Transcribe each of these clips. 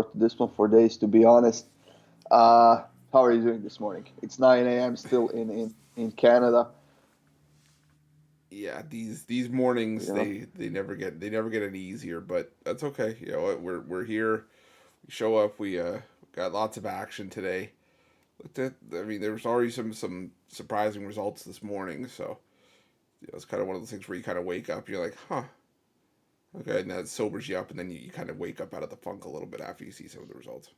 forward to this one for days, to be honest. How are you doing this morning? It's 9 a.m. still in Canada. Yeah, these mornings You know, they never get any easier, but that's okay. You know what? We're here. We show up. We got lots of action today. Looked at. I mean, there was already some surprising results this morning. So it's kind of one of those things where you kind of wake up. You're like, huh, okay, and that sobers you up, and then you kind of wake up out of the funk a little bit after you see some of the results.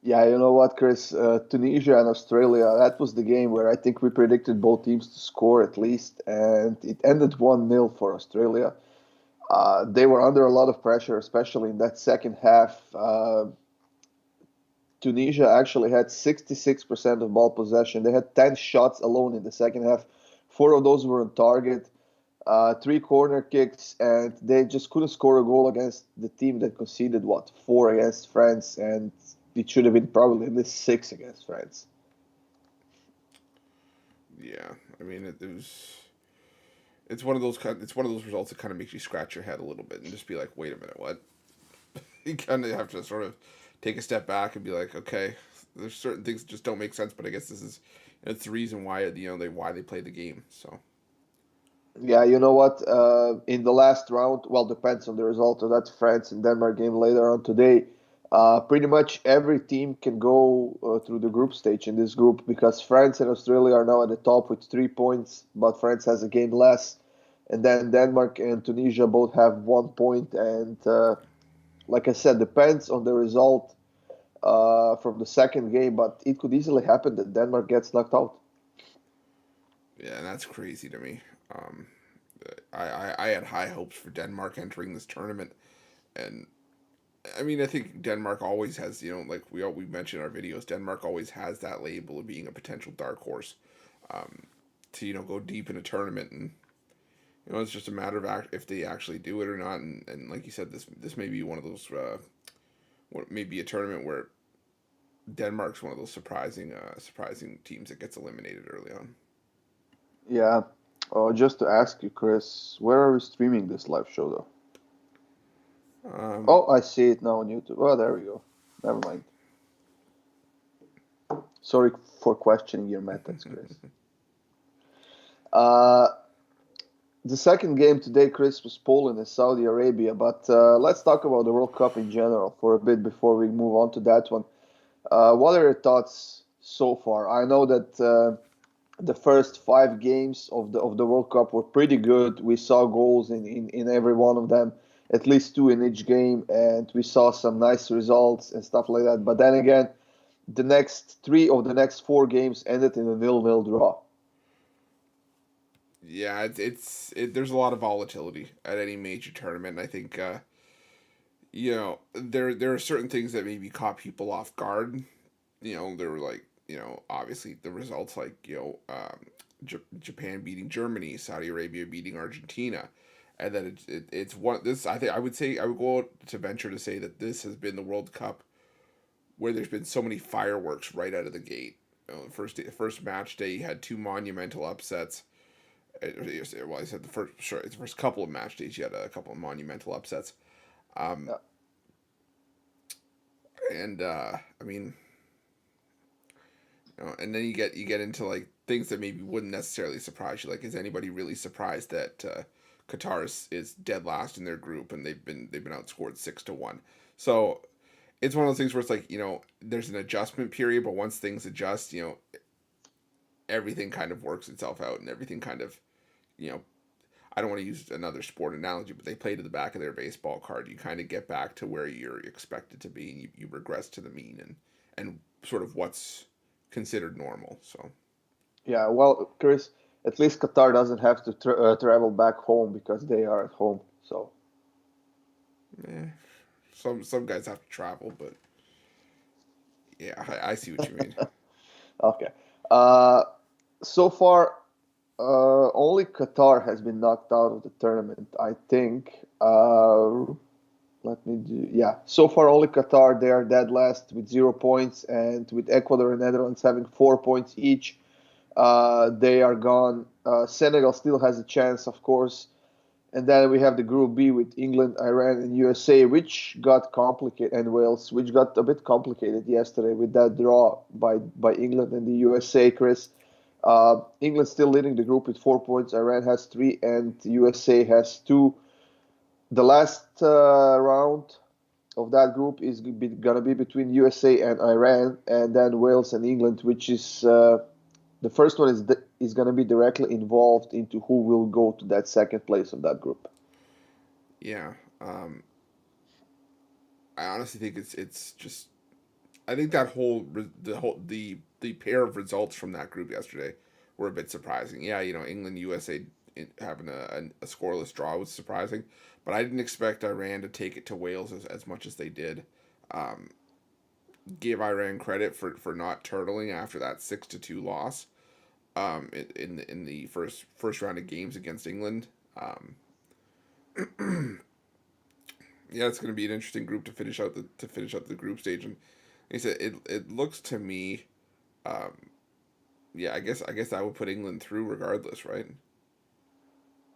yeah, you know what, Chris? Tunisia and Australia, that was the game where I think we predicted both teams to score at least, and it ended 1-0 for Australia. They were under a lot of pressure, especially in that second half. Tunisia actually had 66% of ball possession. They had 10 shots alone in the second half. Four of those were on target, three corner kicks, and they just couldn't score a goal against the team that conceded, what, four against France, and it should have been probably at least six against France. Yeah, I mean it was. It's one of those results that kind of makes you scratch your head a little bit and just be like, wait a minute, what? You kind of have to sort of take a step back and be like, okay, there's certain things that just don't make sense, but I guess this is it's the reason why they play the game. So Yeah, you know what? In the last round, well, depends on the result of that France and Denmark game later on today. Pretty much every team can go through the group stage in this group because France and Australia are now at the top with 3 points, but France has a game less. And then Denmark and Tunisia both have 1 point. And like I said, depends on the result from the second game, but it could easily happen that Denmark gets knocked out. yeah, and that's crazy to me. Um, I had high hopes for Denmark entering this tournament, and I mean I think Denmark always has like we mentioned in our videos, Denmark always has that label of being a potential dark horse um, to go deep in a tournament, and it's just a matter of if they actually do it or not. And like you said, this may be one of those what may be a tournament where Denmark's one of those surprising teams that gets eliminated early on. Yeah. Just to ask you, Chris, where are we streaming this live show, though? Um, Oh, I see it now on YouTube. Oh, there we go. Never mind. Sorry for questioning your methods, Chris. Uh, the second game today, Chris, was Poland and Saudi Arabia. But let's talk about the World Cup in general for a bit before we move on to that one. What are your thoughts so far? I know that the first five games of the World Cup were pretty good. We saw goals in every one of them, at least two in each game, and we saw some nice results and stuff like that. But then again, the next three of the next four games ended in a nil-nil draw. yeah, there's a lot of volatility at any major tournament. And I think there are certain things that maybe caught people off guard. There were like obviously the results like Japan beating Germany, Saudi Arabia beating Argentina, and then it's one this I think I would go out to venture to say that this has been the World Cup where there's been so many fireworks right out of the gate. First match day, you had two monumental upsets. Well, I said the first couple of match days, you had a couple of monumental upsets. Um, Yeah. and I mean, and then you get into like things that maybe wouldn't necessarily surprise you. Like, is anybody really surprised that Qatar is dead last in their group and they've been outscored 6-1? So it's one of those things where it's like there's an adjustment period, but once things adjust, everything kind of works itself out, and everything kind of you know I don't want to use another sport analogy, but they play to the back of their baseball card. You kind of get back to where you're expected to be, and you regress to the mean and sort of what's considered normal. So Yeah, well, Chris, at least Qatar doesn't have to travel back home because they are at home. So, eh, some guys have to travel, but yeah, I see what you mean. okay. Uh, so far, only Qatar has been knocked out of the tournament, I think. Let me do. Yeah, so far only Qatar. They are dead last with 0 points, and with Ecuador and Netherlands having 4 points each, they are gone. Senegal still has a chance, of course. And then we have the Group B with England, Iran, and USA, which got complicated, and Wales, which got a bit complicated yesterday with that draw by England and the USA, Chris. England still leading the group with 4 points. Iran has three, and USA has two. The last round of that group is gonna be between USA and Iran, and then Wales and England, which is the first one is gonna be directly involved into who will go to that second place of that group. Yeah. I honestly think it's just I think that the pair of results from that group yesterday were a bit surprising. Yeah, England USA having a scoreless draw was surprising, but I didn't expect Iran to take it to Wales as much as they did. Um, Gave Iran credit for not turtling after that 6-2 loss. In the first round of games against England. Um, yeah, it's going to be an interesting group to finish out the group stage. And he said it looks to me, um, yeah, I guess I would put England through regardless, right?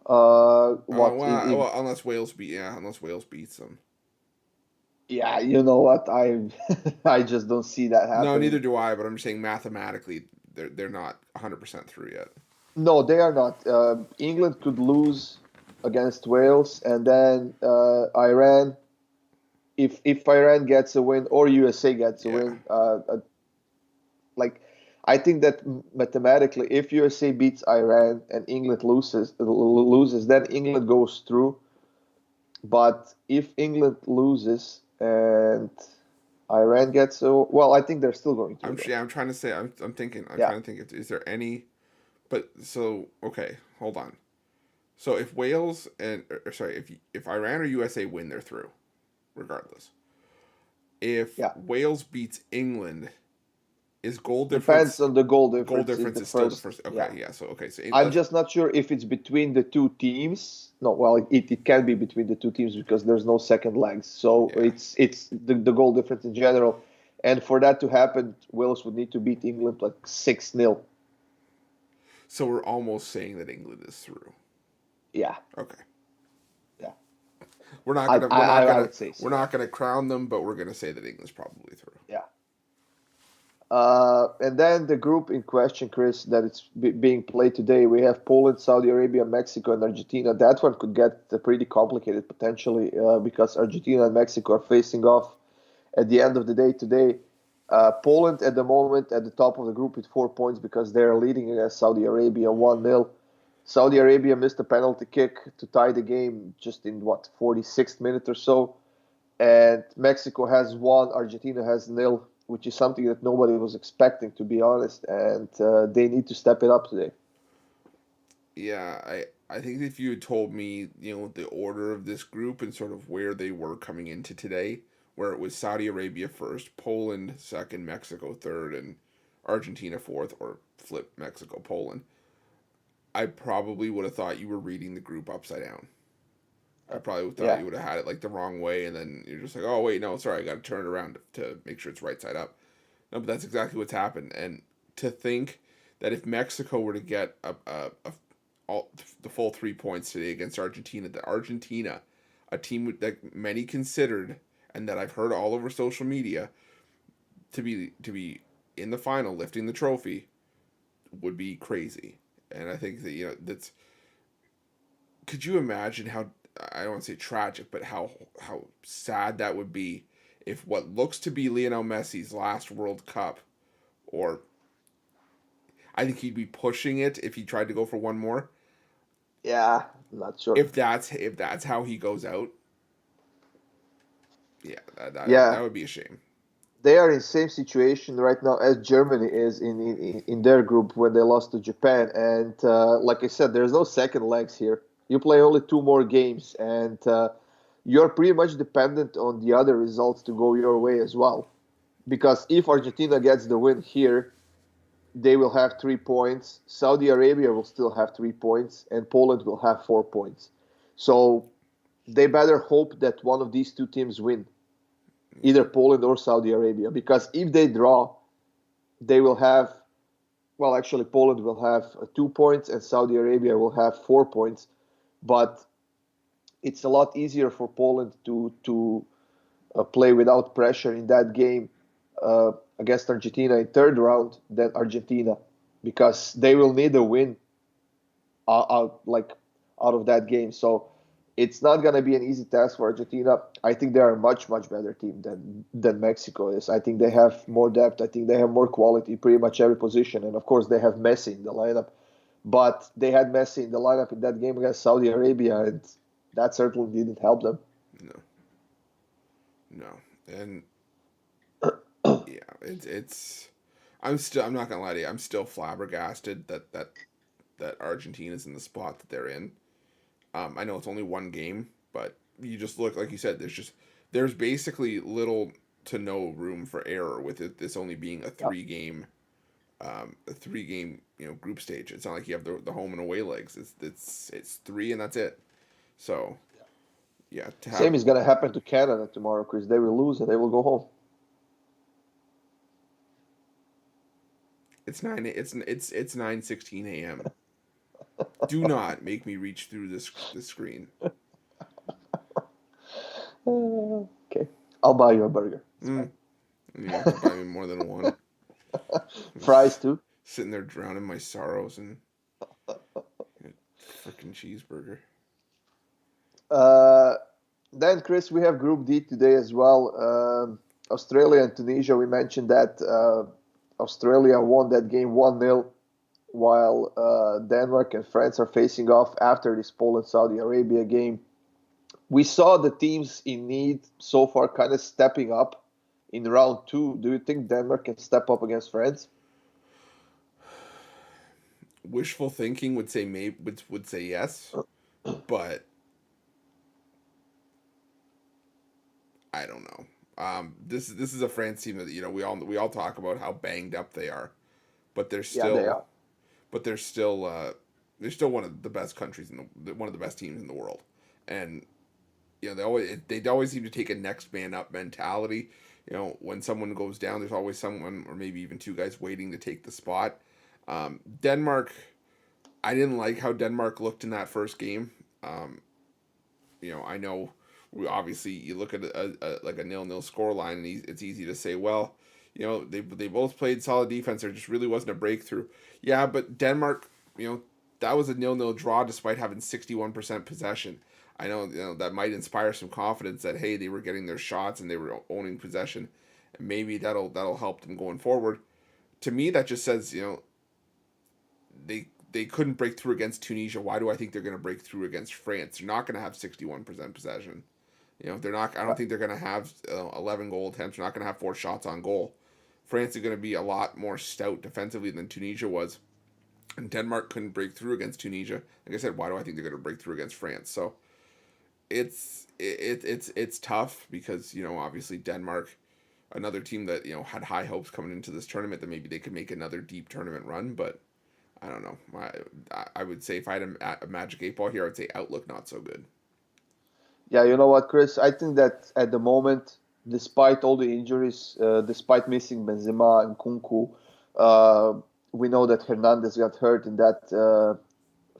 Oh What well, unless Wales beats them. yeah, you know what? I just don't see that No, neither happening. do I. But I'm just saying mathematically, they're not 100% through yet. No, they are not. England could lose against Wales, and then Iran. If Iran gets a win or USA gets a Yeah. win, like I think that mathematically, if USA beats Iran and England loses, then England goes through. But if England loses and Iran gets a well, I think they're still going through though. I'm trying to say I'm thinking I'm Yeah, trying to think. Is there any? But so okay, hold on. So if Wales or sorry, if Iran or USA win, they're through, regardless. If yeah. Wales beats England, is Depends on the goal goal difference is difference the is still the first. first? Okay, Yeah. yeah. So okay, so I'm let's just not sure if it's between the two teams. No, well, it can be between the two teams because there's no second legs. So yeah. it's the goal difference in general. And for that to happen, Wales would need to beat England like 6-0. So we're almost saying that England is through. Yeah, Okay, yeah. we're not gonna we're not I gonna would say we're so. not gonna crown them, but we're gonna say that England's probably through. Yeah. And then the group in question, Chris, that it's being played today, we have Poland, Saudi Arabia, Mexico, and Argentina. That one could get pretty complicated potentially because Argentina and Mexico are facing off at the end of the day today. Poland at the moment at the top of the group with 4 points because they're leading against Saudi Arabia 1-0. Saudi Arabia missed a penalty kick to tie the game just in what 46th minute or so, and Mexico has one, Argentina has nil, which is something that nobody was expecting, to be honest, and they need to step it up today. Yeah, I think if you had told me, the order of this group and sort of where they were coming into today, where it was Saudi Arabia first, Poland second, Mexico third, and Argentina fourth, or flip Mexico, Poland, I probably would have thought you were reading the group upside down. I probably would thought Yeah, you would have had it like the wrong way, and then you're just like, oh wait, no, sorry, I got to turn it around to make sure it's right side up. No, but that's exactly what's happened. And to think that if Mexico were to get all the full 3 points today against Argentina, that Argentina, a team that many considered and that I've heard all over social media to be in the final, lifting the trophy, would be crazy. And I think that that's. Could you imagine how I don't want to say tragic, but how sad that would be if what looks to be Lionel Messi's last World Cup, or I think he'd be pushing it if he tried to go for one more. yeah, not sure. If that's how he goes out, yeah, that Yeah, would be a shame. they are in same situation right now as Germany is in their group when they lost to Japan. And like I said, there's no second legs here. You play only two more games, and you're pretty much dependent on the other results to go your way as well. Because if Argentina gets the win here, they will have 3 points. Saudi Arabia will still have 3 points, and Poland will have 4 points. So they better hope that one of these two teams win, Yeah. either Poland or Saudi Arabia. Because if they draw, they will have, well, actually, Poland will have 2 points and Saudi Arabia will have 4 points. But it's a lot easier for Poland to play without pressure in that game against Argentina in third round than Argentina, because they will need a win out of that game. So it's not going to be an easy task for Argentina. I think they are a much better team than Mexico is. I think they have more depth. I think they have more quality, pretty much every position, and of course they have Messi in the lineup. But they had Messi in the lineup in that game against Saudi Arabia, and that certainly didn't help them. No, no, and yeah, it's. I'm not gonna lie to you. I'm still flabbergasted that Argentina's in the spot that they're in. I know it's only one game, but you just look like you said. There's basically little to no room for error with it. This only being a Yep. three game group stage. It's not like you have the home and away legs. It's three and that's it. So yeah, to Same have is going to happen to Canada tomorrow, Chris. They will lose and they will go home. it's 9:16 a.m. Do not make me reach through this screen. Okay, I'll buy you a burger. It's Mm, fine. you have to buy me more than one. Fries too. Sitting there drowning my sorrows and a freaking cheeseburger. Uh, then, Chris, we have Group D today as well. Australia and Tunisia. We mentioned that Australia won that game 1-0, while Denmark and France are facing off after this Poland-Saudi Arabia game. We saw the teams in need so far kind of stepping up in round two. Do you think Denmark can step up against France? Wishful thinking would say maybe would say yes, but I don't know. This is a France team that we all talk about how banged up they are, but they're Yeah, they still are. but they're still one of the best countries one of the best teams in the world, and they always seem to take a next man up mentality. When someone goes down, there's always someone or maybe even two guys waiting to take the spot. Denmark, I didn't like how Denmark looked in that first game. Um, I know we obviously you look at like a 0-0 score line and it's easy to say, well, they both played solid defense. There just really wasn't a breakthrough. Yeah, but Denmark, that was a 0-0 draw despite having 61% possession. I know, that might inspire some confidence that hey, they were getting their shots and they were owning possession, and maybe that'll help them going forward. To me, that just says they couldn't break through against Tunisia. Why do I think they're going to break through against France? They're not going to have 61% possession. They're not. I don't think they're going to have 11 goal attempts. They're not going to have 4 shots on goal. France is going to be a lot more stout defensively than Tunisia was, and Denmark couldn't break through against Tunisia. Like I said, why do I think they're going to break through against France? So it's tough because obviously Denmark, another team that had high hopes coming into this tournament that maybe they could make another deep tournament run, but I don't know. I would say if I had a magic 8 ball here, I would say outlook not so good. Yeah, you know what, Chris? I think that at the moment, despite all the injuries, despite missing Benzema and Kunku, uh, we know that Hernandez got hurt in that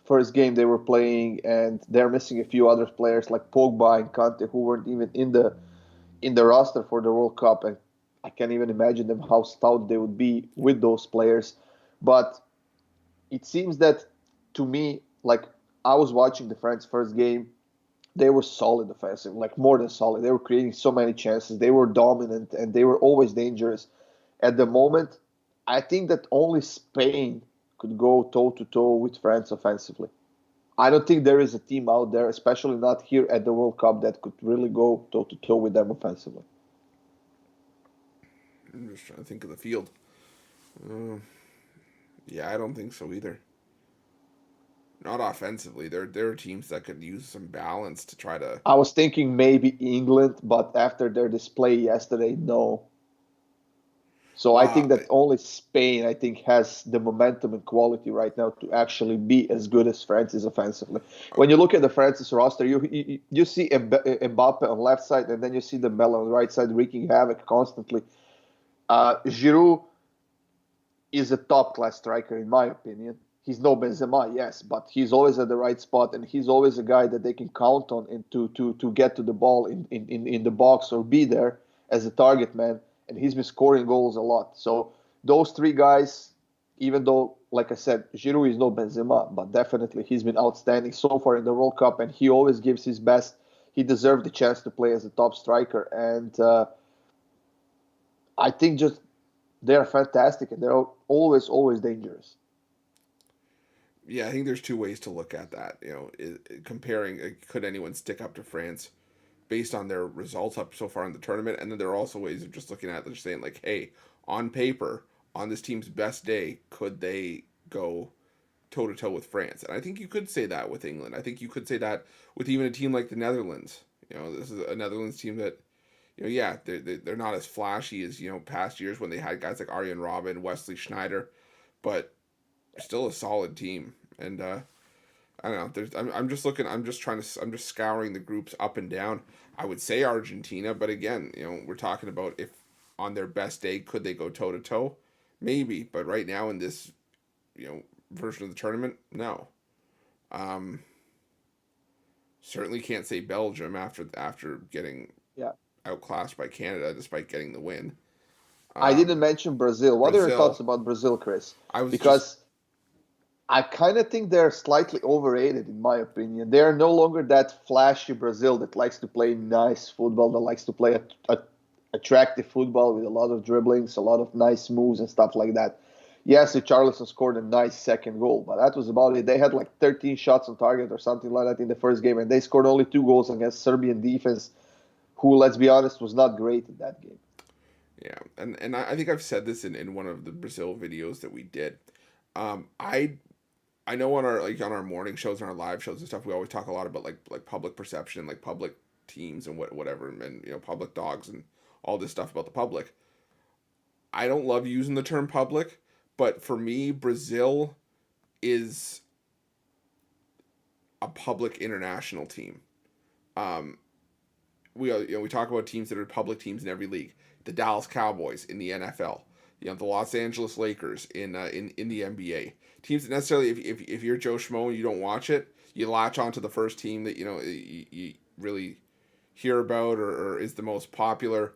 first game they were playing, and they're missing a few other players like Pogba and Kante who weren't even in the roster for the World Cup, and I can't even imagine them how stout they would be with those players. But it seems that to me, like I was watching the France first game, they were solid offensive, like more than solid. They were creating so many chances. They were dominant and they were always dangerous. At the moment, I think that only Spain could go toe to toe with France offensively. I don't think there is a team out there, especially not here at the World Cup, that could really go toe to toe with them offensively. I'm just trying to think of the field. Uh, yeah, I don't think so either. Not offensively. There are teams that could use some balance to try to. I was thinking maybe England, but after their display yesterday, no. So I Well, think that only Spain, I think, has the momentum and quality right now to actually be as good as France is offensively. When you look at the France's roster, you see Mbappe on left side, and then you see the Dembele on the right side wreaking havoc constantly. Giroud is a top class striker in my opinion. He's no Benzema, yes, but he's always at the right spot, and he's always a guy that they can count on and to get to the ball in the box or be there as a target man. And he's been scoring goals a lot. So those three guys, even though, like I said, Giroud is no Benzema, but definitely he's been outstanding so far in the World Cup, and he always gives his best. He deserved the chance to play as a top striker, and I think just they're fantastic, and they're always dangerous. Yeah, I think there's two ways to look at that. Comparing could anyone stick up to France based on their results up so far in the tournament, and then there are also ways of just looking at it, just saying like, hey, on paper, on this team's best day, could they go toe to toe with France? And I think you could say that with England. I think you could say that with even a team like the Netherlands. This is a Netherlands team that, yeah, they're not as flashy as past years when they had guys like Arjen Robben, Wesley Schneider, but still a solid team. And I don't know. I'm just looking. I'm just scouring the groups up and down. I would say Argentina, but again, we're talking about if on their best day could they go toe to toe, maybe. But right now in this, version of the tournament, no. Um, Certainly can't say Belgium after getting Yeah. outclassed by Canada despite getting the win. I didn't Um, mention Brazil. What are your thoughts Brazil. about Brazil, Chris? I was just Because I kind of think they're slightly overrated, in my opinion. They are no longer that flashy Brazil that likes to play nice football, that likes to play attractive football with a lot of dribblings, a lot of nice moves, and stuff like that. Yes, Richarlison scored a nice second goal, but that was about it. They had like 13 shots on target or something like that in the first game, and they scored only 2 goals against Serbian defense, who, let's be honest, was not great in that game. yeah, and I think I've said this in one of the Brazil videos that we did. I know on our morning shows and our live shows and stuff, we always talk a lot about like public perception and like public teams and whatever, and public dogs and all this stuff about the public. I don't love using the term public, but for me, Brazil is a public international team. Um, we talk about teams that are public teams in every league. The Dallas Cowboys in the NFL. The Los Angeles Lakers in the NBA. Teams that necessarily, if you're Joe Schmo and you don't watch it, you latch onto the first team that you really hear about or is the most popular.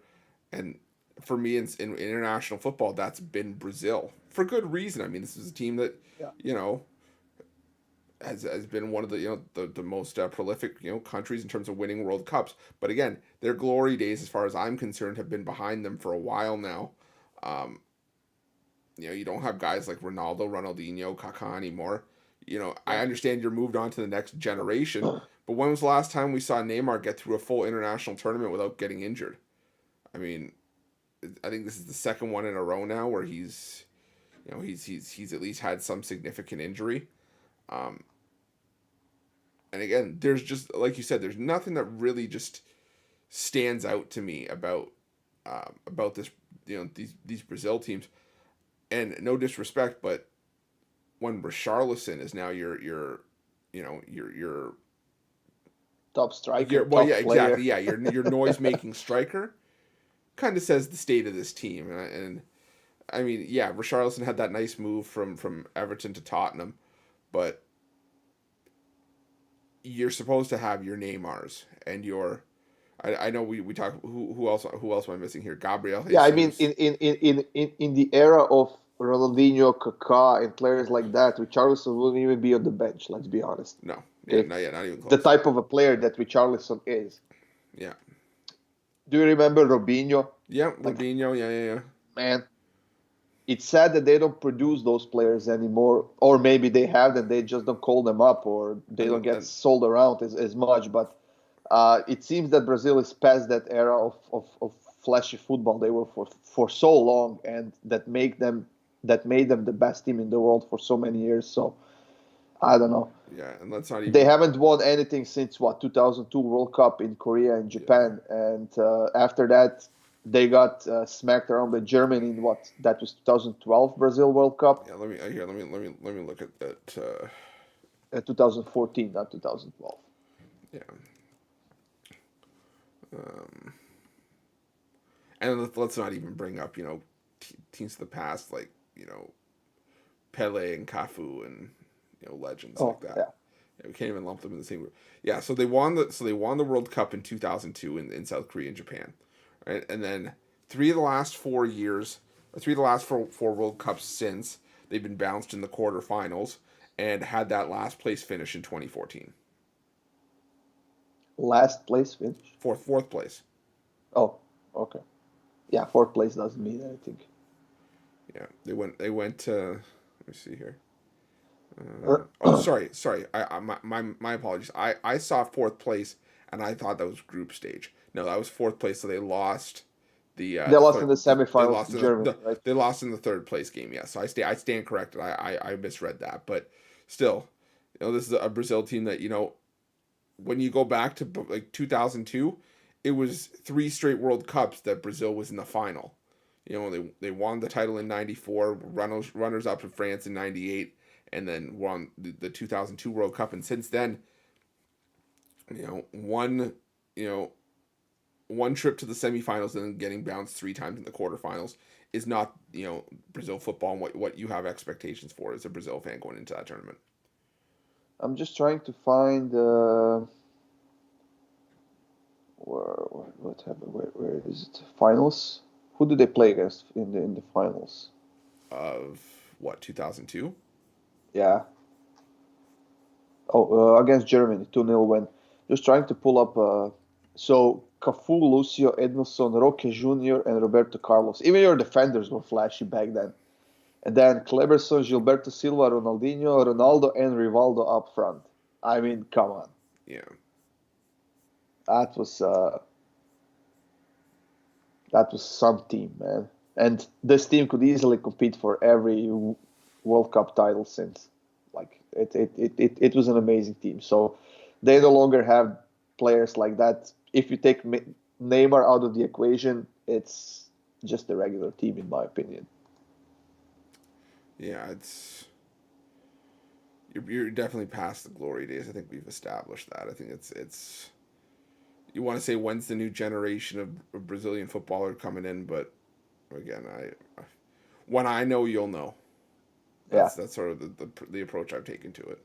And for me in international football, that's been Brazil for good reason. I mean, this is a team that Yeah. you know has been one of the the most prolific countries in terms of winning World Cups. But again, their glory days, as far as I'm concerned, have been behind them for a while now. Um, you don't have guys like Ronaldo, Ronaldinho, Kaká anymore. I Yeah. understand you're moved on to the next generation, but when was the last time we saw Neymar get through a full international tournament without getting injured? I mean, I think this is the second one in a row now where he's at least had some significant injury. Um, and again, there's just like you said, there's nothing that really just stands out to me about this these Brazil teams. And no disrespect, but when Richarlison is now Top striker, your well, yeah, top exactly, player. yeah, your noise making striker kind of says the state of this team. And I mean, yeah, Richarlison had that nice move from Everton to Tottenham, but you're supposed to have your Neymars and your I know we talk who else am I missing here? Gabriel Yeah, I mean, Jesus. in the era of Ronaldinho, Kaká, and players like that, Richarlison wouldn't even be on the bench. Let's be honest. No, yeah, Okay, not yet, not even the close. type of a player that Richarlison is. Yeah, Do you remember Robinho? yeah, Like, Robinho, yeah. man, it's sad that they don't produce those players anymore, or maybe they have and they just don't call them up, or they don't get And sold around as much. But it seems that Brazil is past that era of flashy football they were for so long, and that made them the best team in the world for so many years. So I don't know. yeah, and let's not They even haven't won anything since what 2002 World Cup in Korea and yeah. Japan, and after that they got smacked around by Germany in what that was 2012 Brazil World Cup, Yeah, let me look at that. 2014, not 2012. Yeah, um, and let's not even bring up teams of the past like Pele and Cafu and legends like Oh that. yeah. Yeah, we can't even lump them in the same group. Yeah, so they won the World Cup in 2002 in South Korea and Japan, right? And then three of the last 4 years, or three of the last four World Cups since, they've been bounced in the quarterfinals and had that last place finish in 2014. Last place finish. Fourth place. Oh, okay. Yeah, fourth place doesn't mean anything. Yeah, they went to. Let me see here. Oh, sorry. My apologies. I saw fourth place and I thought that was group stage. No, that was fourth place. So they lost They the lost third. in the They semifinals lost to in Germany, right? they lost in the third place game. Yeah, so I stand corrected. I misread that, but still, this is a Brazil team that when you go back to like 2002, it was three straight World Cups that Brazil was in the final. They won the title in '94, runners up in France in '98, and then won the 2002 World Cup. And since then, one you know one trip to the semifinals and then getting bounced three times in the quarterfinals is not Brazil football and what you have expectations for as a Brazil fan going into that tournament. I'm just trying to find what happened. Where is it? Finals. Who do they play against in the finals? Of what 2002? Yeah. Oh, against Germany, 2-0 win. Just trying to pull up. So Cafu, Lucio, Edmilson, Roque Jr., and Roberto Carlos. Even your defenders were flashy back then. And then Kleberson, Gilberto Silva, Ronaldinho, Ronaldo, and Rivaldo up front. I mean, come on. Yeah. That was uh, that was some team, man. And this team could easily compete for every World Cup title since. Like it was an amazing team. So they no longer have players like that. If you take Neymar out of the equation, it's just a regular team, in my opinion. Yeah, you're definitely past the glory days. I think we've established that. I think it's you want to say when's the new generation of Brazilian footballer coming in, but again, when I know, you'll know. Yeah. That's sort of the approach I've taken to it.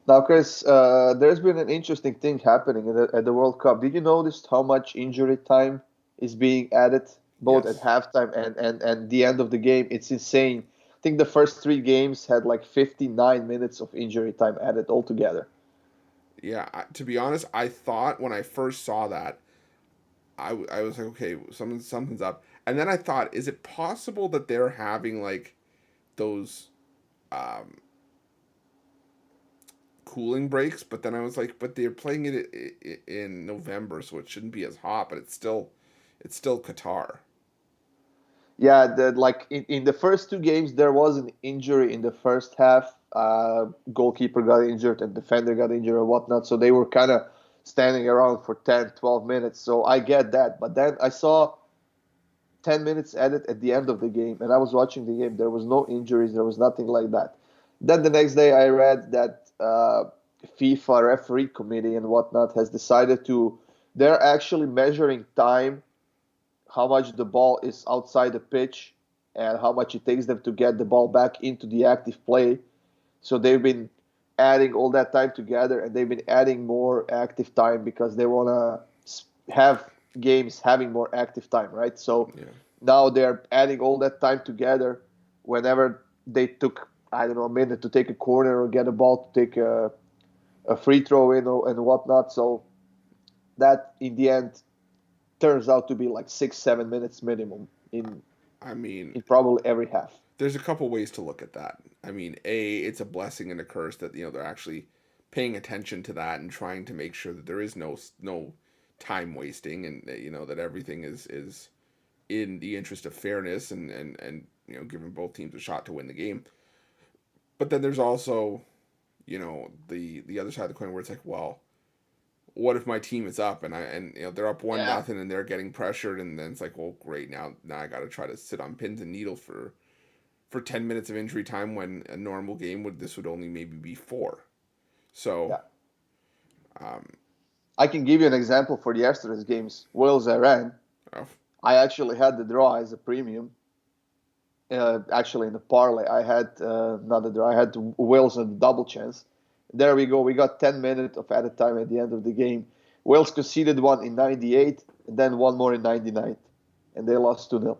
Now, Chris, there's been an interesting thing happening at the World Cup. Did you notice how much injury time is being added, both at Yes. halftime and the end of the game? It's insane. I think the first three games had like 59 minutes of injury time added altogether. Yeah. To be honest, I thought when I first saw that, I was like, okay, something's up. And then I thought, is it possible that they're having like those um, cooling breaks? But then I was like, but they're playing it in November, so it shouldn't be as hot. But it's still Qatar. Yeah, like in the first two games, there was an injury in the first half. Goalkeeper got injured and defender got injured and whatnot. So they were kind of standing around for 10, 12 minutes. So I get that. But then I saw 10 minutes added at the end of the game, and I was watching the game. There was no injuries, there was nothing like that. Then the next day, I read that FIFA referee committee and whatnot has decided to. They're actually measuring time, how much the ball is outside the pitch, and how much it takes them to get the ball back into the active play. So they've been adding all that time together, and they've been adding more active time because they want to have games having more active time, right? So Yeah. now they're adding all that time together. Whenever they took, I don't know, a minute to take a corner or get a ball to take a free throw in or, and whatnot. So that in the end turns out to be like 6, 7 minutes minimum I mean, in probably every half. there's a couple ways to look at that. I mean, it's a blessing and a curse that they're actually paying attention to that and trying to make sure that there is no time wasting, and that everything is in the interest of fairness and giving both teams a shot to win the game. But then there's also the other side of the coin where it's like, well, what if my team is up and they're up one Yeah. nothing and they're getting pressured, and then it's like, well, great, now I got to try to sit on pins and needles for 10 minutes of injury time when a normal game would only maybe be four. So, Yeah. um, I can give you an example for yesterday's games. Wales Iran. uh, I actually had the draw as a premium, Actually, in the parlay, I had not a draw. I had Wales and double chance. There we go. We got 10 minutes of added time at the end of the game. Wales conceded one in 98, and then one more in 99, and they lost 2-0.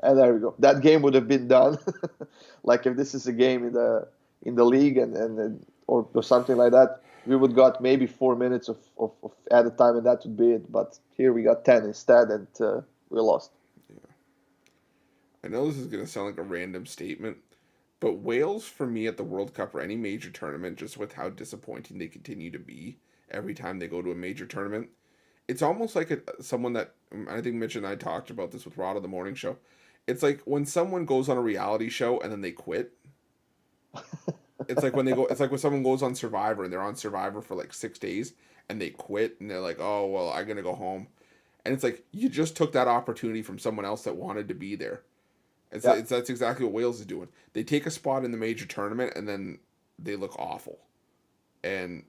And there we go. That game would have been done. Like if this is a game in the league or something like that, we would got maybe 4 minutes of added time, and that would be it. But here we got 10 instead, and we lost. Yeah. I know this is going to sound like a random statement, but Wales, for me, at the World Cup or any major tournament, just with how disappointing they continue to be every time they go to a major tournament, it's almost like someone that I think Mitch and I talked about this with Rod on the morning show. It's like when someone goes on a reality show and then they quit. It's like when they go. It's like when someone goes on Survivor and they're on Survivor for like 6 days and they quit and they're like, "Oh well, I'm gonna go home," and it's like you just took that opportunity from someone else that wanted to be there. Yeah. That's exactly what Wales is doing. They take a spot in the major tournament and then they look awful, and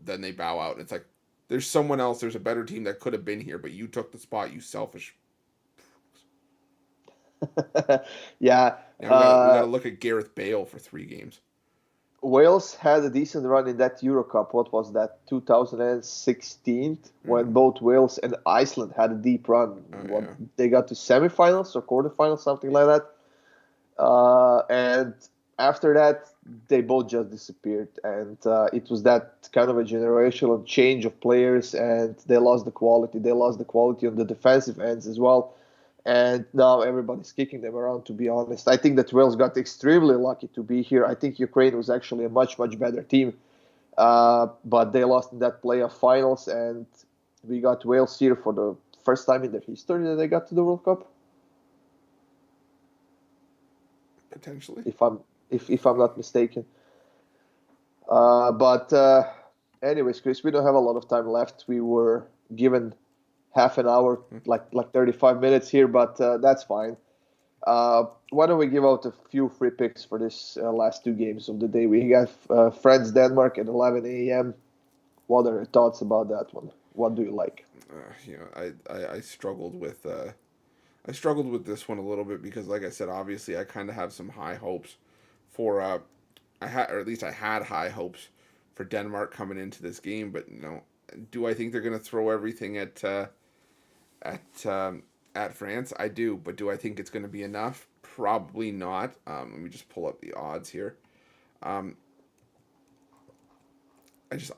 then they bow out. And it's like there's someone else. There's a better team that could have been here, but you took the spot. You selfish. Yeah. Now we gotta look at Gareth Bale for 3 games. Wales had a decent run in that Euro Cup. What was that? 2016, when both Wales and Iceland had a deep run. Oh, yeah. They got to semifinals or quarterfinals, something like that. And after that, they both just disappeared. And it was that kind of a generational change of players, and they lost the quality. They lost the quality on the defensive ends as well. And now everybody's kicking them around, to be honest. I think that Wales got extremely lucky to be here. I think Ukraine was actually a much, much better team. But they lost in that playoff finals, and we got Wales here for the first time in their history that they got to the World Cup. Potentially. If I'm not mistaken. But anyways, Chris, we don't have a lot of time left. We were given half an hour, like 35 minutes here, but that's fine. Why don't we give out a few free picks for this last 2 games of the day? We have France Denmark at 11 a.m. What are your thoughts about that one? What do you like? I struggled with this one a little bit because, like I said, obviously I kind of have some high hopes for I had, or at least I had high hopes for Denmark coming into this game, but do I think they're going to throw everything at France? I do, but do I think it's going to be enough? Probably not. Let me just pull up the odds here. I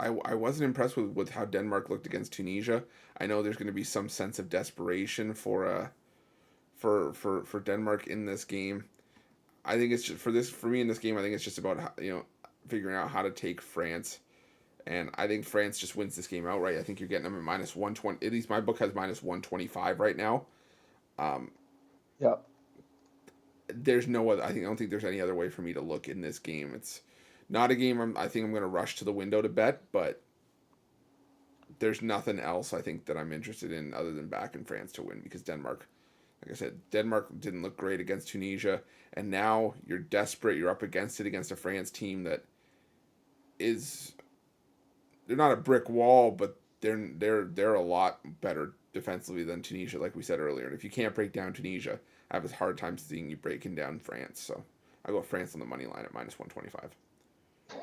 wasn't impressed with how Denmark looked against Tunisia. I know there's going to be some sense of desperation for Denmark in this game. I think it's just for me in this game. I think it's just about figuring out how to take France. And I think France just wins this game outright. I think you're getting them at minus 120. At least my book has minus 125 right now. Yeah. There's no other. I don't think there's any other way for me to look in this game. It's not a game I think I'm going to rush to the window to bet, but there's nothing else I think that I'm interested in other than backing France to win because Denmark, like I said, Denmark didn't look great against Tunisia, and now you're desperate. You're up against it against a France team that is. They're not a brick wall, but they're a lot better defensively than Tunisia, like we said earlier. And if you can't break down Tunisia, I have a hard time seeing you breaking down France. So I go France on the money line at minus 125.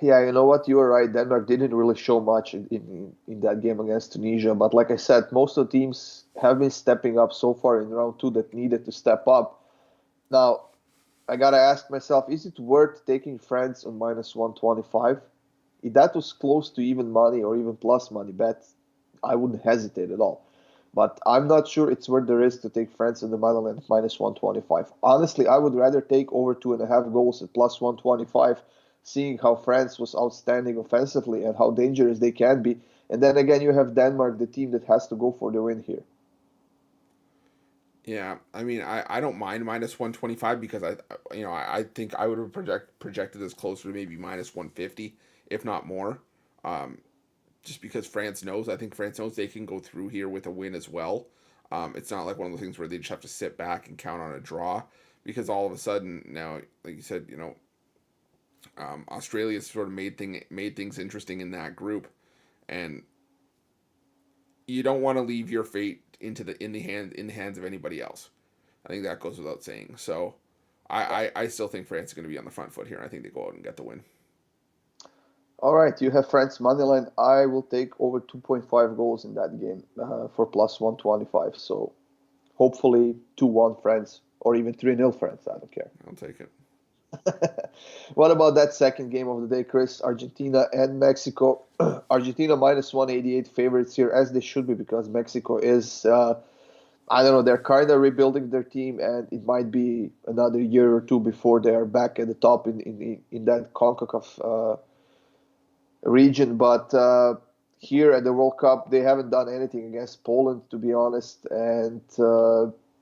Yeah, you know what? You were right. Denmark didn't really show much in that game against Tunisia. But like I said, most of the teams have been stepping up so far in round 2 that needed to step up. Now, I got to ask myself, is it worth taking France on minus 125? If that was close to even money or even plus money bet, I wouldn't hesitate at all. But I'm not sure it's worth the risk to take France in the money line at minus 125. Honestly, I would rather take over 2.5 goals at plus 125, seeing how France was outstanding offensively and how dangerous they can be. And then again, you have Denmark, the team that has to go for the win here. Yeah, I mean, I don't mind minus 125 because I think I would have projected this closer to maybe minus 150, if not more. Just because I think France knows they can go through here with a win as well. It's not like one of those things where they just have to sit back and count on a draw because all of a sudden now, like you said, Australia sort of made things interesting in that group, and you don't want to leave your fate in the hands of anybody else. I think that goes without saying. So Yeah. I still think France is going to be on the front foot here. I think they go out and get the win. All right, you have France money line. I will take over 2.5 goals in that game for plus 125. So hopefully 2-1 France or even 3-0 France. I don't care. I'll take it. What about that second game of the day, Chris? Argentina and Mexico. Argentina minus 188 favorites here, as they should be, because Mexico is, I don't know, they're kind of rebuilding their team, and it might be another year or two before they are back at the top in that CONCACAF region. But here at the World Cup, they haven't done anything against Poland, to be honest. And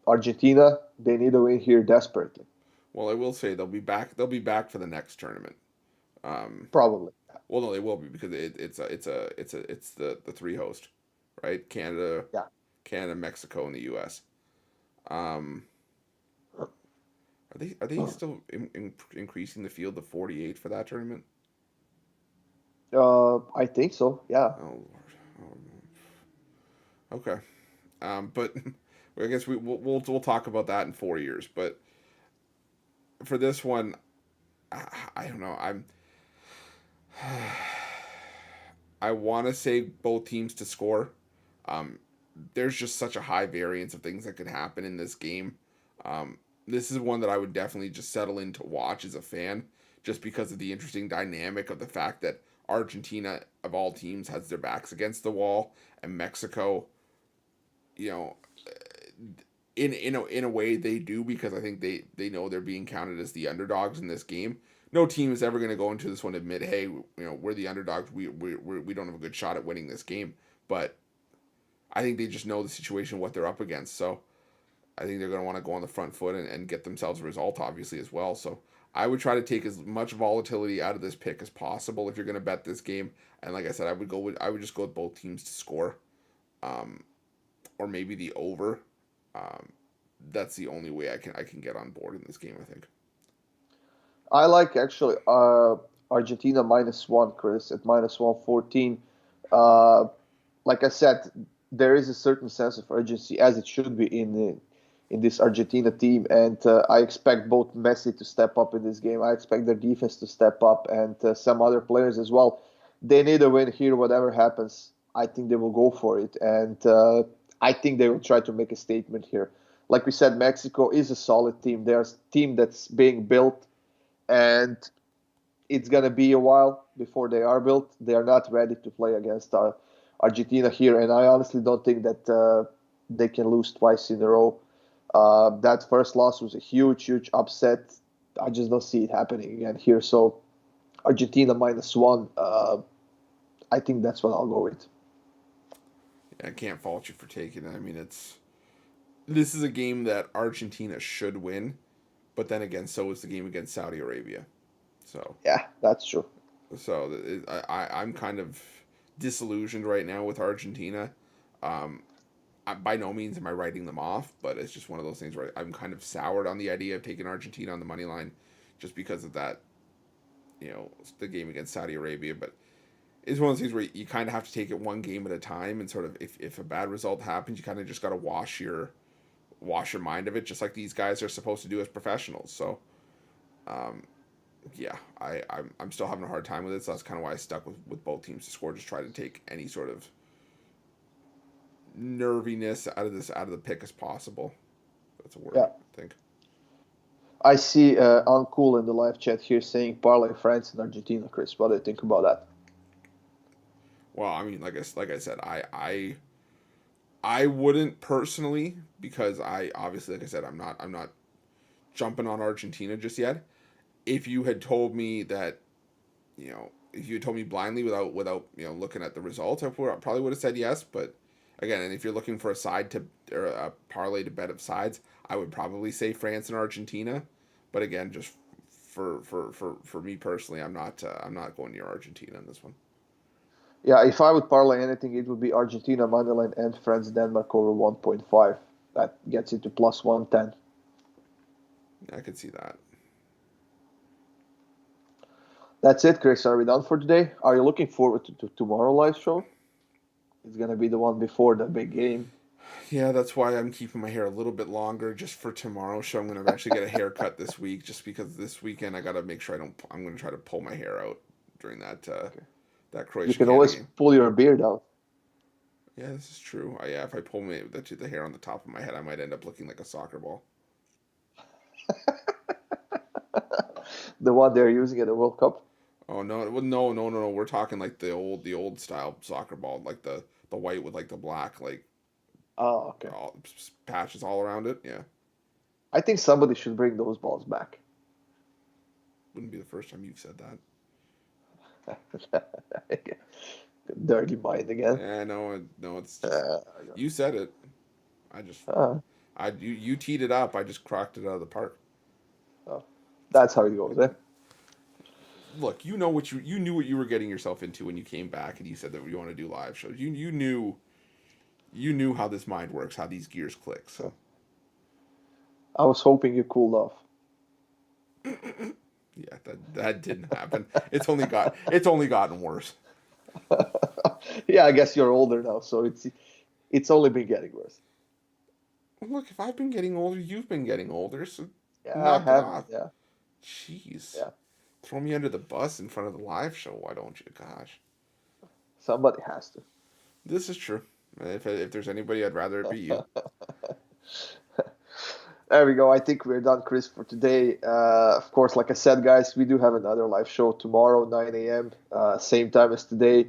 Argentina, they need a win here desperately. Well, I will say they'll be back. They'll be back for the next tournament. Um, Probably. well, no, they will be because it's the three host, right? Yeah. Canada, Mexico, and the U.S. Um, are they still increasing the field to 48 for that tournament? I think so. Yeah. Oh Lord. Okay. But I guess we'll talk about that in 4 years. But for this one, I don't know. I want to say both teams to score. Um, there's just such a high variance of things that could happen in this game. This is one that I would definitely just settle in to watch as a fan, just because of the interesting dynamic of the fact that Argentina, of all teams, has their backs against the wall, and Mexico, you know, in a way they do, because I think they know they're being counted as the underdogs in this game. No team is ever going to go into this one and admit, hey, we're the underdogs. We don't have a good shot at winning this game. But I think they just know the situation, what they're up against. So I think they're going to want to go on the front foot and get themselves a result, obviously, as well. So I would try to take as much volatility out of this pick as possible if you're going to bet this game. And like I said, I would just go with both teams to score, um, or maybe the over. Um, that's the only way I can get on board in this game, I think. I like actually Argentina minus one, Chris, at minus 114. Uh, like I said, there is a certain sense of urgency, as it should be in this Argentina team, and I expect both Messi to step up in this game. I expect their defense to step up, and some other players as well. They need a win here, whatever happens. I think they will go for it, and I think they will try to make a statement here. Like we said, Mexico is a solid team. They're a team that's being built, and it's gonna be a while before they are built. They are not ready to play against Argentina here, and I honestly don't think that they can lose twice in a row. That first loss was a huge, huge upset. I just don't see it happening again here. So Argentina minus one. I think that's what I'll go with. Yeah, I can't fault you for taking it. I mean, this is a game that Argentina should win, but then again, so is the game against Saudi Arabia. So Yeah, that's true. I'm kind of disillusioned right now with Argentina. Um, by no means am I writing them off, but it's just one of those things where I'm kind of soured on the idea of taking Argentina on the money line, just because of that, the game against Saudi Arabia. But it's one of those things where you kind of have to take it one game at a time, and sort of if a bad result happens, you kind of just got to wash your mind of it, just like these guys are supposed to do as professionals. So, um, yeah, I'm still having a hard time with it. So that's kind of why I stuck with both teams to score. Just try to take any sort of nerviness out of the pick as possible. That's a word, Yeah, I think. I see Uncool in the live chat here saying parlay France and Argentina. Chris, what do you think about that? Well, I mean, like I said, I wouldn't personally, because I obviously, like I said, I'm not jumping on Argentina just yet. If you had told me that, if you had told me blindly without looking at the results, probably would have said yes. But again, and if you're looking for a side to or a parlay to bet of sides, I would probably say France and Argentina. But again, just for me personally, I'm not going near Argentina in this one. Yeah, if I would parlay anything, it would be Argentina moneyline and France Denmark over 1.5. That gets it to plus 110. I could see that. That's it, Chris. Are we done for today? Are you looking forward to tomorrow live show? It's gonna be the one before the big game. Yeah, that's why I'm keeping my hair a little bit longer just for tomorrow. So I'm gonna actually get a haircut this week, just because this weekend I gotta make sure I don't. I'm gonna try to pull my hair out during Okay. that You Croatia can Canada always game. pull your beard out. Yeah, this is true. Yeah, if I pull the hair on the top of my head, I might end up looking like a soccer ball. The one they're using at the World Cup. Oh no, well, no. We're talking like the old style soccer ball, like the white with like the black like Oh, okay. all patches all around it. Yeah, I think somebody should bring those balls back. wouldn't be the first time you've said that. Dirty mind again. Yeah, no, it's just Uh, you said it. I just uh, you teed it up. I just crocked it out of the park. oh, that's how it goes, eh? Look, you know what you knew what you were getting yourself into when you came back and you said that you want to do live shows. You knew how this mind works, how these gears click. So I was hoping you cooled off. yeah, that didn't happen. It's only gotten worse. Yeah, I guess you're older now, so it's only been getting worse. Look, if I've been getting older, you've been getting older. So Yeah, I knock it have been. off. Yeah, Jeez, yeah. throw me under the bus in front of the live show. Why don't you? Gosh, Somebody has to. this is true. If there's anybody, I'd rather it be you. There we go. I think we're done, Chris, for today. Of course, like I said, guys, we do have another live show tomorrow, 9 a.m., same time as today.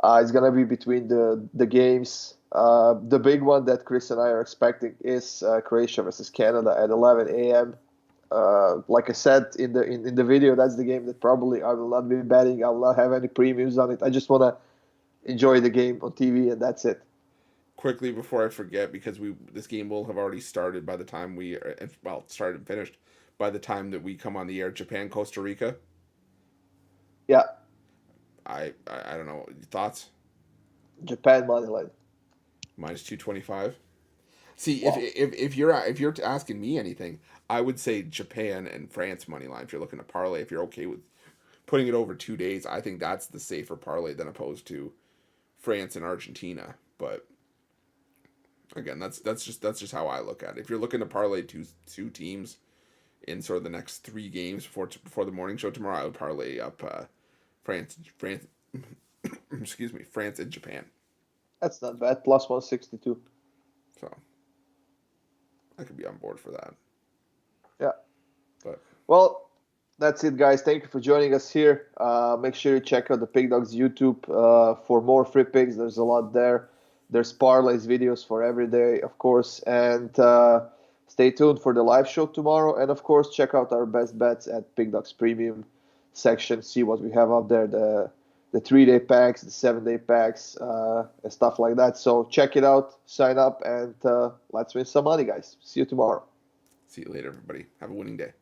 It's gonna be between the games. The big one that Chris and I are expecting is Croatia versus Canada at 11 a.m. Like I said in the video, that's the game that probably I will not be betting. I will not have any premiums on it. I just wanna enjoy the game on TV, and that's it. Quickly before I forget, because this game will have already started by the time started and finished by the time that we come on the air. Japan, Costa Rica. Yeah, I don't know thoughts. Japan money line. Minus 225. See, if Wow. if if you're asking me anything, I would say Japan and France money line. If you're looking to parlay, if you're okay with putting it over 2 days, I think that's the safer parlay than opposed to France and Argentina. But again, that's just how I look at it. If you're looking to parlay two teams in sort of the next 3 games before the morning show tomorrow, I would parlay up France, excuse me, France and Japan. That's not bad. Plus 162. So I could be on board for that. Yeah. But Well, that's it, guys. Thank you for joining us here. Make sure you check out the Pig Dogs YouTube for more free picks. There's a lot there. There's parlays videos for every day, of course. And stay tuned for the live show tomorrow. And of course, check out our best bets at Pig Dogs Premium section. See what we have up there. The 3-day packs, the 7-day packs, and stuff like that. So check it out, sign up, and let's win some money, guys. See you tomorrow. see you later, everybody. Have a winning day.